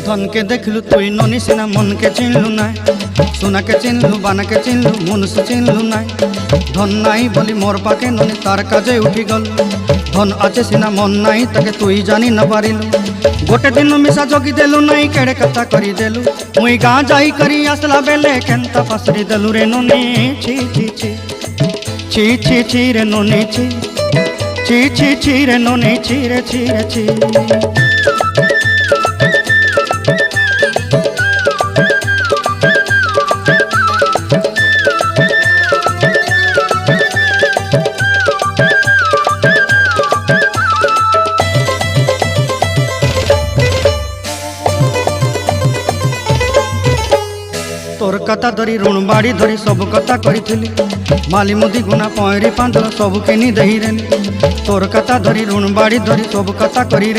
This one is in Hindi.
धन के देखलु तुई ननी सिना मन के चिन्हलु ना सोना के चिन्हलु बाना के चिन्हलु मनुष्य चिन्हलु ना धन नाई बोली मोर पाके ननी तार काजे उठी गल धन आचे सिना मन नाई ताके तुई जानी न पारिलु गोटे दिन मिसा जगी देलु नाई केड़े कथा करी देलु मुई गाँ जाई करी आसला बेले केंता फासरी देलु रे ननी छी छी छी छी छी छी रे ननी छी छी छी छी रे ननी छी रे छी रे छी। तोर कथा धरी ऋण बाड़ी धरी सब कथा करी माली मुदी गुना पहरी पांदर सब किनी दही रेली तोर कथा धरी ऋण बाड़ी धरी सब कथा करी